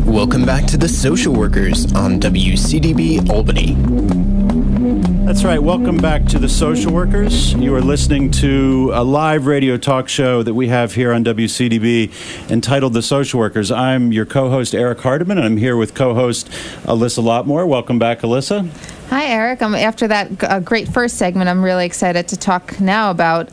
Welcome back to The Social Workers on WCDB Albany. That's right. Welcome back to The Social Workers. You are listening to a live radio talk show that we have here on WCDB entitled The Social Workers. I'm your co-host, Eric Hardiman, and I'm here with co-host Alyssa Lotmore. Welcome back, Alyssa. Hi, Eric. After that great first segment, I'm really excited to talk now about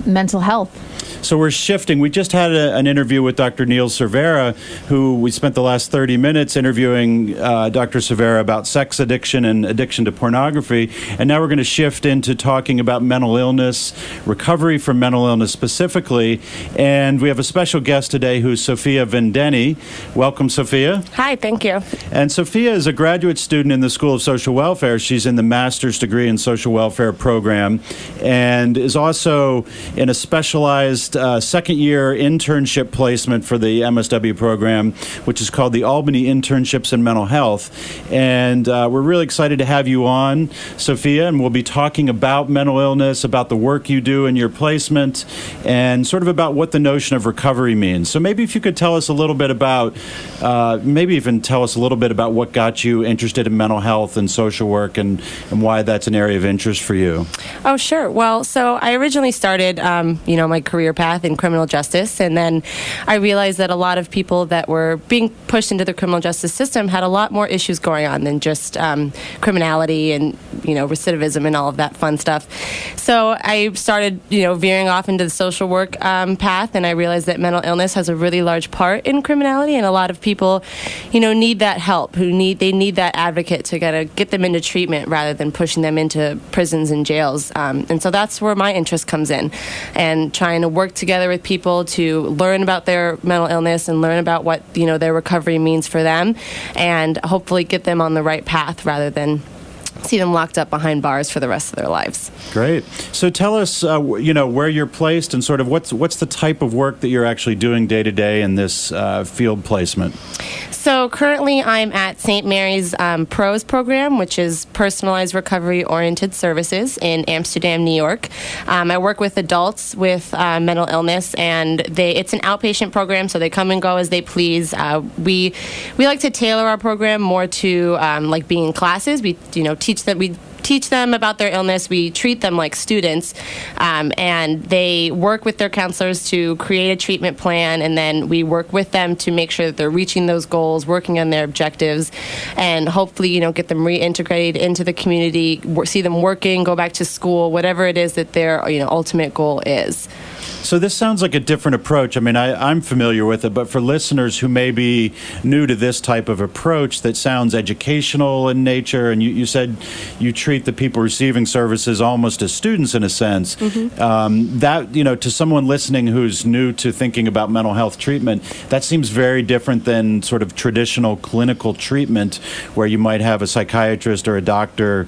mental health. So we're shifting. We just had an interview with Dr. Neil Cervera, who we spent the last 30 minutes interviewing Dr. Cervera about sex addiction and addiction to pornography. And now we're going to shift into talking about mental illness, recovery from mental illness specifically. And we have a special guest today who's Sophia Vindeni. Welcome, Sophia. Hi, thank you. And Sophia is a graduate student in the School of Social Welfare. She's in the Master's Degree in Social Welfare program and is also in a specialized second-year internship placement for the MSW program, which is called the Albany Internships in Mental Health. And we're really excited to have you on, Sophia, and we'll be talking about mental illness, about the work you do in your placement, and sort of about what the notion of recovery means. So maybe if you could tell us a little bit about, maybe even tell us a little bit about what got you interested in mental health and social work and why that's an area of interest for you. Oh, sure. Well, so I originally started, my career path in criminal justice, and then I realized that a lot of people that were being pushed into the criminal justice system had a lot more issues going on than just criminality and, recidivism and all of that fun stuff. So I started, veering off into the social work path, and I realized that mental illness has a really large part in criminality, and a lot of people, need that help, they need that advocate to get them into treatment rather than pushing them into prisons and jails. And so that's where my interest comes in, and trying to work together with people to learn about their mental illness and learn about what, their recovery means for them, and hopefully get them on the right path rather than see them locked up behind bars for the rest of their lives. Great. So tell us, where you're placed and sort of what's the type of work that you're actually doing day to day in this field placement. So currently I'm at St. Mary's PROS program, which is Personalized Recovery Oriented Services in Amsterdam, New York. I work with adults with mental illness, and it's an outpatient program, so they come and go as they please. We like to tailor our program more to like being in classes. We teach them about their illness. We treat them like students, and they work with their counselors to create a treatment plan, and then we work with them to make sure that they're reaching those goals, working on their objectives, and hopefully, get them reintegrated into the community, see them working, go back to school, whatever it is that their ultimate goal is. So this sounds like a different approach. I mean, I'm familiar with it, but for listeners who may be new to this type of approach that sounds educational in nature, and you said you treat the people receiving services almost as students in a sense, that, to someone listening who's new to thinking about mental health treatment, that seems very different than sort of traditional clinical treatment where you might have a psychiatrist or a doctor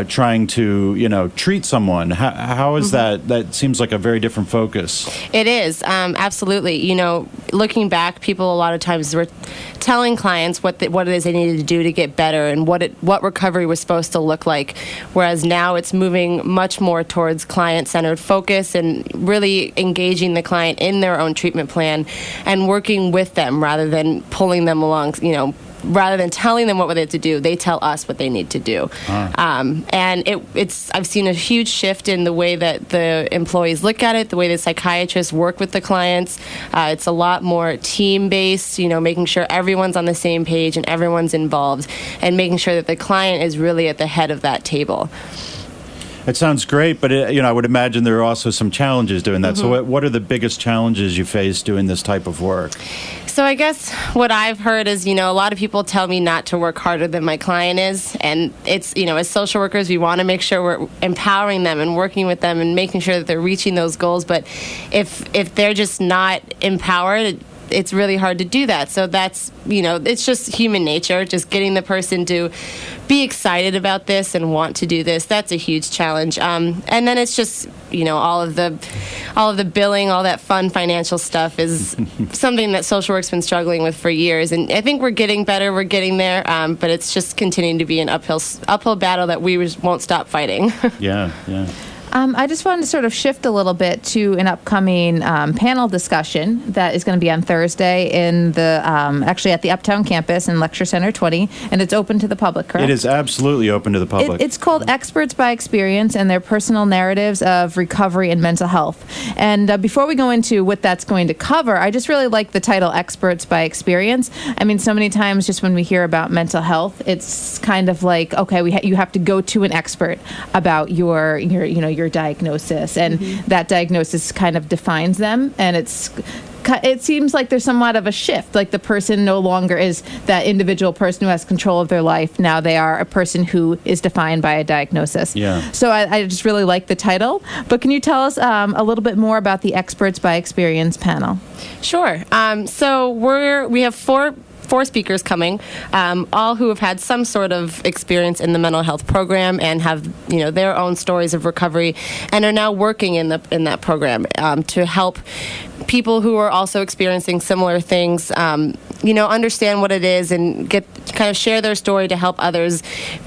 trying to, treat someone. How is that? That seems like a very different focus. It is, absolutely. Looking back, people a lot of times were telling clients what it is they needed to do to get better and what recovery was supposed to look like, whereas now it's moving much more towards client-centered focus and really engaging the client in their own treatment plan and working with them rather than pulling them along, rather than telling them what they have to do, they tell us what they need to do. And I've seen a huge shift in the way that the employees look at it, the way the psychiatrists work with the clients. It's a lot more team-based, making sure everyone's on the same page and everyone's involved, and making sure that the client is really at the head of that table. It sounds great, but I would imagine there are also some challenges doing that. So what are the biggest challenges you face doing this type of work? So I guess what I've heard is, a lot of people tell me not to work harder than my client is. And it's, as social workers, we want to make sure we're empowering them and working with them and making sure that they're reaching those goals. But if they're just not empowered, it's really hard to do that. So that's, it's just human nature, just getting the person to be excited about this and want to do this. That's a huge challenge. And then it's just, all of the billing, all that fun financial stuff is something that social work's been struggling with for years. And I think we're getting better. We're getting there. But it's just continuing to be an uphill battle that we won't stop fighting. Yeah. I just wanted to sort of shift a little bit to an upcoming panel discussion that is going to be on Thursday in the actually at the Uptown campus in Lecture Center 20, and it's open to the public, correct? It is absolutely open to the public. It's called Experts by Experience and Their Personal Narratives of Recovery and Mental Health. And before we go into what that's going to cover, I just really like the title Experts by Experience. I mean, so many times just when we hear about mental health, it's kind of like, okay, you have to go to an expert about your diagnosis, and that diagnosis kind of defines them, and it seems like there's somewhat of a shift. Like the person no longer is that individual person who has control of their life. Now they are a person who is defined by a diagnosis. Yeah. So I just really like the title. But can you tell us a little bit more about the Experts by Experience panel? Sure. So we have four speakers coming, all who have had some sort of experience in the mental health program and have their own stories of recovery and are now working in that program to help people who are also experiencing similar things understand what it is and kind of share their story to help others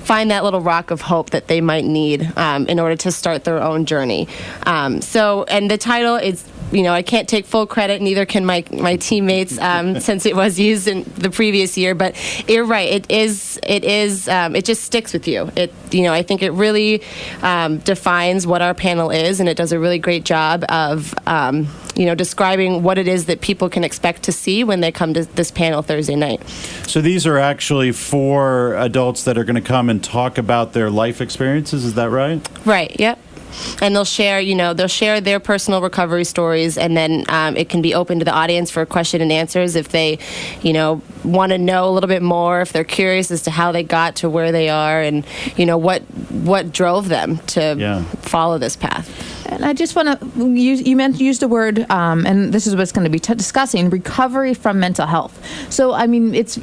find that little rock of hope that they might need in order to start their own journey. And the title is, I can't take full credit, neither can my teammates, since it was used in the previous year. But you're right; it just sticks with you. I think it really defines what our panel is, and it does a really great job of describing what it is that people can expect to see when they come to this panel Thursday night. So these are actually 4 adults that are going to come and talk about their life experiences. Is that right? Right. Yep. And they'll share their personal recovery stories, and then it can be open to the audience for question and answers if they, want to know a little bit more, if they're curious as to how they got to where they are, and what drove them to follow this path. And I just want to use the word, and this is what's going to be discussing, recovery from mental health. So, I mean, it's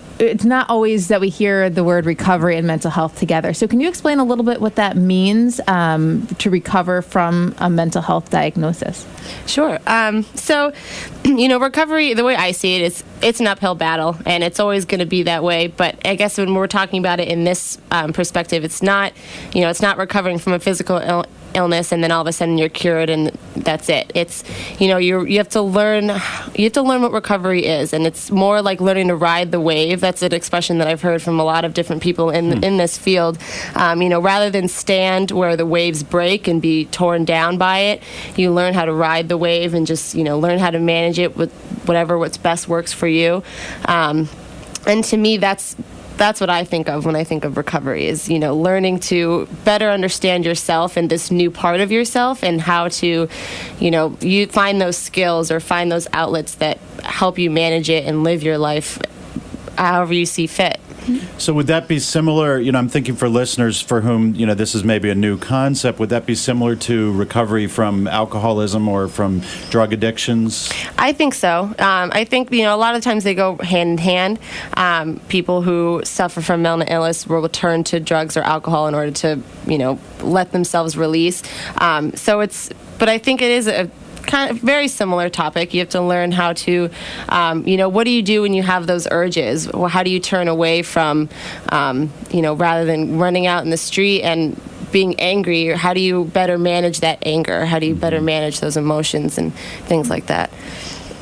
not always that we hear the word recovery and mental health together. So can you explain a little bit what that means to recover from a mental health diagnosis? Sure. So, recovery, the way I see it, it's an uphill battle, and it's always going to be that way. But I guess when we're talking about it in this perspective, it's not recovering from a physical illness and then all of a sudden you're cured and that's it. It's you have to learn what recovery is, and it's more like learning to ride the wave. That's an expression that I've heard from a lot of different people in this field. Rather than stand where the waves break and be torn down by it, you learn how to ride the wave and just learn how to manage it with what's best works for you. And to me, that's what I think of when I think of recovery is, learning to better understand yourself and this new part of yourself, and how to, you find those skills or find those outlets that help you manage it and live your life however you see fit. So would that be similar, I'm thinking for listeners for whom, this is maybe a new concept, would that be similar to recovery from alcoholism or from drug addictions? I think so. I think, a lot of times they go hand in hand. People who suffer from mental illness will turn to drugs or alcohol in order to, let themselves release. But I think it is a kind of very similar topic. You have to learn how to, what do you do when you have those urges? Well, how do you turn away from, rather than running out in the street and being angry, or how do you better manage that anger? How do you better manage those emotions and things like that?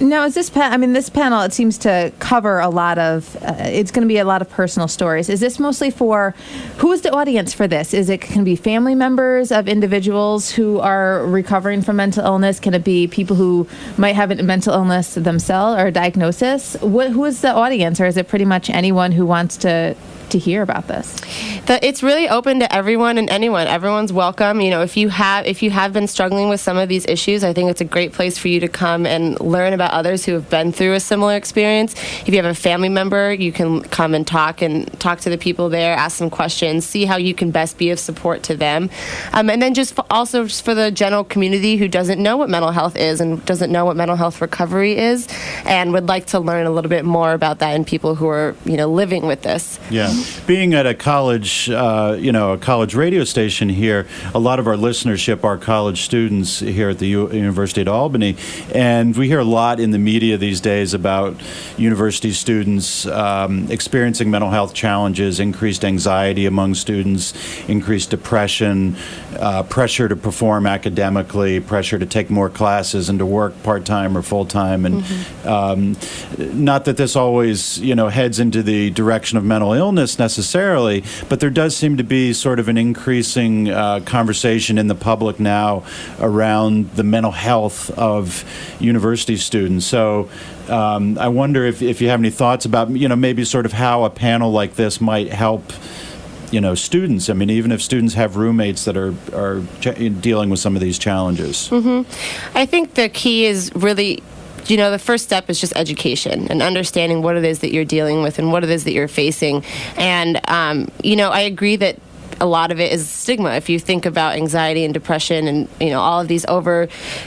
Now, is this panel, it seems to cover a lot of, it's going to be a lot of personal stories. Is this mostly who is the audience for this? Can it be family members of individuals who are recovering from mental illness? Can it be people who might have a mental illness themselves or a diagnosis? Who is the audience, or is it pretty much anyone who wants to hear about this? It's really open to everyone and anyone. Everyone's welcome. If you have been struggling with some of these issues, I think it's a great place for you to come and learn about others who have been through a similar experience. If you have a family member, you can come and talk to the people there, ask some questions, see how you can best be of support to them. And then just for the general community who doesn't know what mental health is and doesn't know what mental health recovery is and would like to learn a little bit more about that, and people who are, living with this. Yeah. Being at a college, a college radio station here, a lot of our listenership are college students here at the University at Albany, and we hear a lot in the media these days about university students experiencing mental health challenges, increased anxiety among students, increased depression, pressure to perform academically, pressure to take more classes and to work part-time or full-time, and not that this always, heads into the direction of mental illness necessarily, but there does seem to be sort of an increasing conversation in the public now around the mental health of university students. So I wonder if you have any thoughts about, maybe sort of how a panel like this might help students. I mean, even if students have roommates that are dealing with some of these challenges. I think the key is really, the first step is just education and understanding what it is that you're dealing with and what it is that you're facing. And, I agree that a lot of it is stigma. If you think about anxiety and depression and, all of these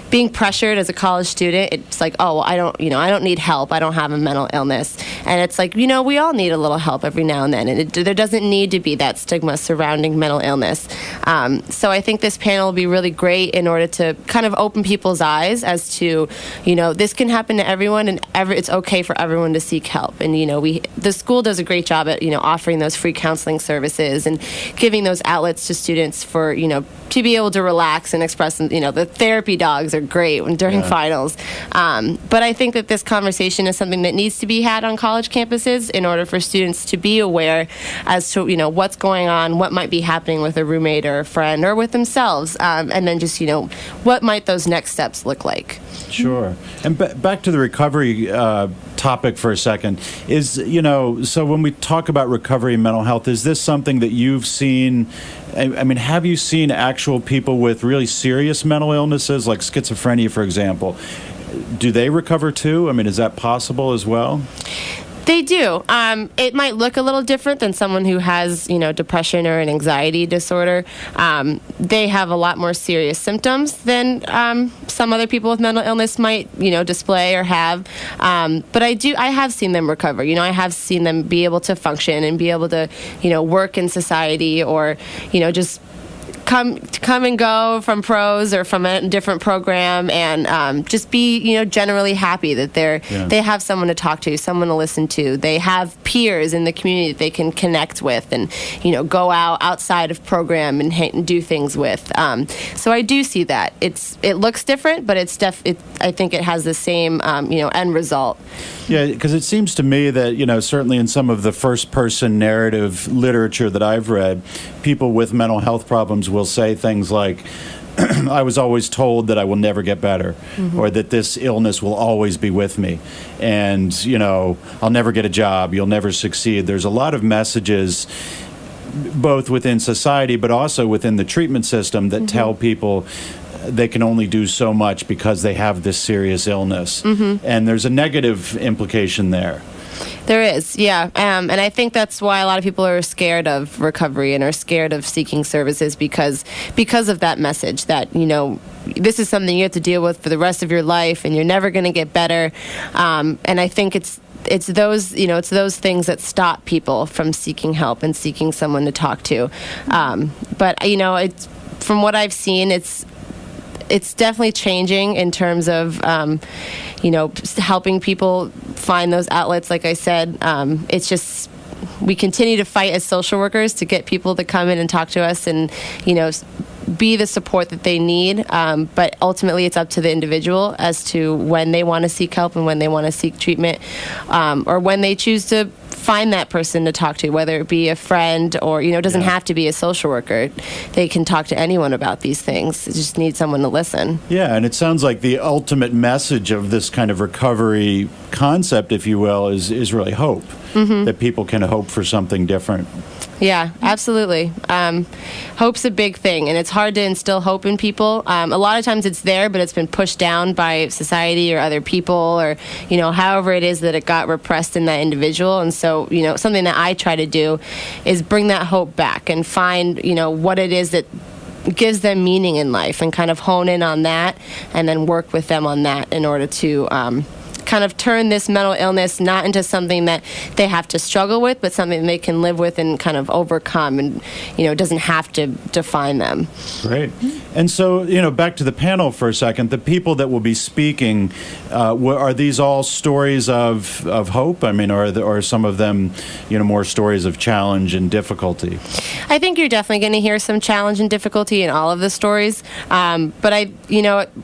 being pressured as a college student, it's like, oh, well, I don't need help. I don't have a mental illness. And it's like, we all need a little help every now and then. And there doesn't need to be that stigma surrounding mental illness. So I think this panel will be really great in order to kind of open people's eyes as to, this can happen to everyone and it's okay for everyone to seek help. And, the school does a great job at, offering those free counseling services and giving those outlets to students for, to be able to relax and express, the therapy dogs are great during finals. But I think that this conversation is something that needs to be had on college campuses in order for students to be aware as to, what's going on, what might be happening with a roommate or a friend or with themselves, and then just, what might those next steps look like. Sure. And back to the recovery topic for a second, is, so when we talk about recovery and mental health, is this something that you've seen? I mean, have you seen actual people with really serious mental illnesses, like schizophrenia, for example? Do they recover too? I mean, is that possible as well? They do. It might look a little different than someone who has, depression or an anxiety disorder. They have a lot more serious symptoms than some other people with mental illness might, display or have. But I have seen them recover. I have seen them be able to function and be able to, work in society or, just come and go from pros or from a different program and just be, generally happy that they have someone to talk to, someone to listen to. They have peers in the community that they can connect with and, go outside of program and do things with. So I do see that. It looks different, but I think it has the same, end result. Yeah, because it seems to me that, certainly in some of the first-person narrative literature that I've read, people with mental health problems will say things like, I was always told that I will never get better, or that this illness will always be with me, and, I'll never get a job, you'll never succeed. There's a lot of messages both within society but also within the treatment system that tell people they can only do so much because they have this serious illness. And there's a negative implication there. There is, yeah. And I think that's why a lot of people are scared of recovery and are scared of seeking services because of that message that, this is something you have to deal with for the rest of your life and you're never going to get better. And I think it's those things that stop people from seeking help and seeking someone to talk to. But, it's, from what I've seen, it's definitely changing in terms of, helping people find those outlets. Like I said, it's just, we continue to fight as social workers to get people to come in and talk to us and, be the support that they need. But ultimately, it's up to the individual as to when they want to seek help and when they want to seek treatment, or when they choose to find that person to talk to, whether it be a friend or, it doesn't have to be a social worker. They can talk to anyone about these things. They just need someone to listen. Yeah, and it sounds like the ultimate message of this kind of recovery concept, if you will, is really hope, that people can hope for something different. Yeah, absolutely. Hope's a big thing, and it's hard to instill hope in people. A lot of times it's there, but it's been pushed down by society or other people or, however it is that it got repressed in that individual. And so, something that I try to do is bring that hope back and find, what it is that gives them meaning in life and kind of hone in on that and then work with them on that in order to kind kind of turn this mental illness not into something that they have to struggle with, but something that they can live with and kind of overcome, and it doesn't have to define them. Great. And so, back to the panel for a second. The people that will be speaking, are these all stories of hope? I mean, or are some of them, more stories of challenge and difficulty? I think you're definitely going to hear some challenge and difficulty in all of the stories. But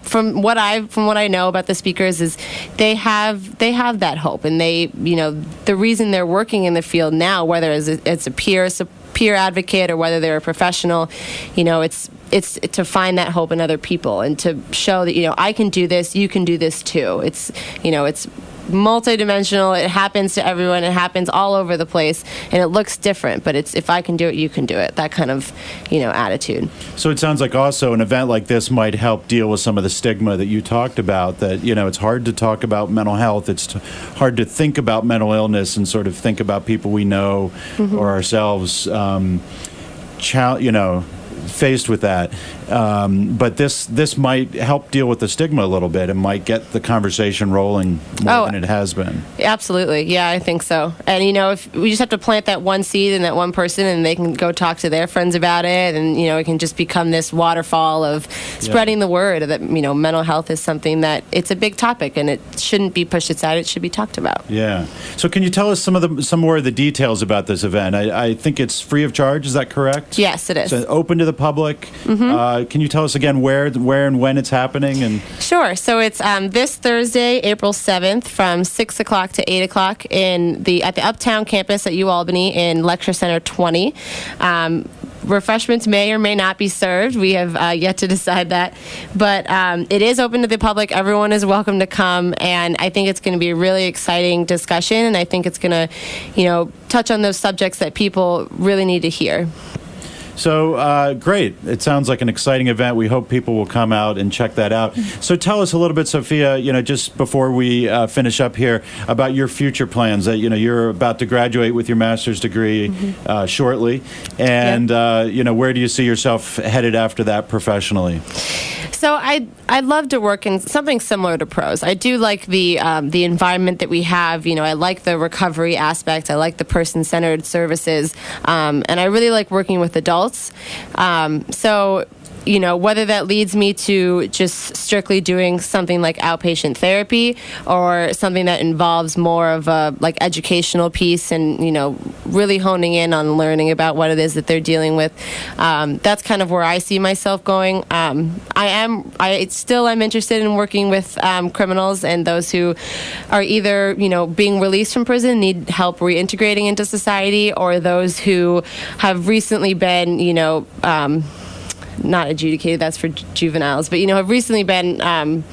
from what I know about the speakers is they have that hope, and they, the reason they're working in the field now, whether it's a peer advocate or whether they're a professional, it's to find that hope in other people and to show that, I can do this, you can do this too. It's multidimensional. It happens to everyone. It happens all over the place, and it looks different. But it's, if I can do it, you can do it. That kind of, attitude. So it sounds like also an event like this might help deal with some of the stigma that you talked about. That it's hard to talk about mental health. It's hard to think about mental illness and sort of think about people we know or ourselves. Faced with that, but this might help deal with the stigma a little bit and might get the conversation rolling more than it has been. Absolutely, yeah, I think so. And if we just have to plant that one seed in that one person, and they can go talk to their friends about it, and it can just become this waterfall of spreading the word that mental health is something that it's a big topic, and it shouldn't be pushed aside. It should be talked about. Yeah. So can you tell us some more of the details about this event? I think it's free of charge. Is that correct? Yes, it is. So open to the public. Can you tell us again where and when it's happening? And sure. So it's this Thursday, April 7th, from 6 o'clock to 8 o'clock at the Uptown campus at UAlbany in Lecture Center 20. Refreshments may or may not be served. We have yet to decide that. But it is open to the public. Everyone is welcome to come. And I think it's going to be a really exciting discussion. And I think it's going to, touch on those subjects that people really need to hear. So, great. It sounds like an exciting event. We hope people will come out and check that out. So tell us a little bit, Sophia, just before we finish up here, about your future plans. You're about to graduate with your master's degree shortly. And, where do you see yourself headed after that professionally? So I'd love to work in something similar to PROS. I do like the environment that we have. I like the recovery aspect. I like the person-centered services. And I really like working with adults. So whether that leads me to just strictly doing something like outpatient therapy or something that involves more of a educational piece and, really honing in on learning about what it is that they're dealing with. That's kind of where I see myself going. I still am interested in working with criminals and those who are either, being released from prison, need help reintegrating into society, or those who have recently been, not adjudicated, that's for juveniles, but, have recently been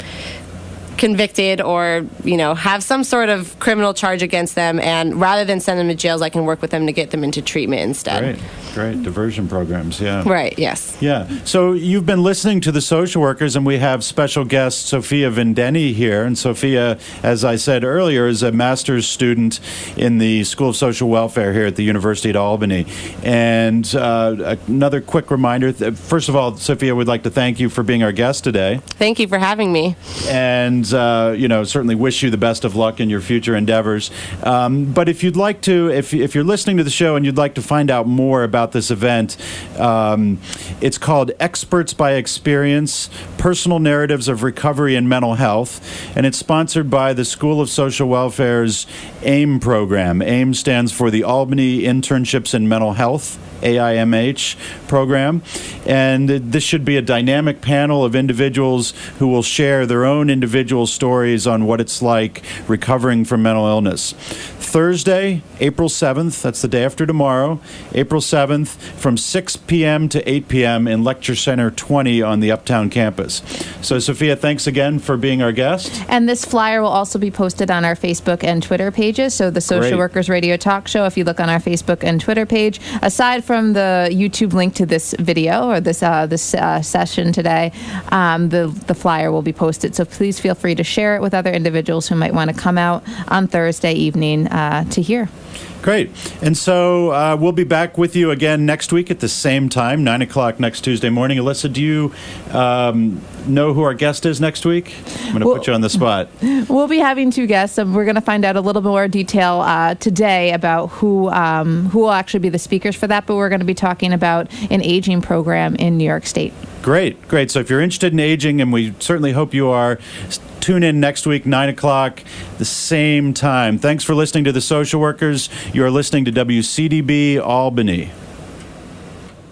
convicted or, have some sort of criminal charge against them. And rather than send them to jails, I can work with them to get them into treatment instead. Great. Diversion programs, yeah. Right, yes. Yeah. So you've been listening to the social workers, and we have special guest Sophia Vindeni here. And Sophia, as I said earlier, is a master's student in the School of Social Welfare here at the University at Albany. And another quick reminder, first of all, Sophia, would like to thank you for being our guest today. Thank you for having me. And, certainly wish you the best of luck in your future endeavors. But if you'd like to, if you're listening to the show and you'd like to find out more about this event, it's called Experts by Experience, Personal Narratives of Recovery and Mental Health, and it's sponsored by the School of Social Welfare's AIM program. AIM stands for the Albany Internships in Mental Health, AIMH program, and this should be a dynamic panel of individuals who will share their own individual stories on what it's like recovering from mental illness. Thursday, April 7th, that's the day after tomorrow, April 7th, from 6 p.m. to 8 p.m. in Lecture Center 20 on the Uptown campus. So, Sophia, thanks again for being our guest. And this flyer will also be posted on our Facebook and Twitter pages. So the Social Workers Radio Talk Show, if you look on our Facebook and Twitter page, aside from the YouTube link to this video or this session today, the flyer will be posted. So please feel free to share it with other individuals who might want to come out on Thursday evening to hear. Great. And so we'll be back with you again next week at the same time, 9 o'clock next Tuesday morning. Alyssa, do you know who our guest is next week? I'm going to put you on the spot. We'll be having two guests, and we're going to find out a little more detail today about who will actually be the speakers for that, but we're going to be talking about an aging program in New York State. Great, great. So if you're interested in aging, and we certainly hope you are, tune in next week, 9 o'clock, the same time. Thanks for listening to The Social Workers. You are listening to WCDB Albany.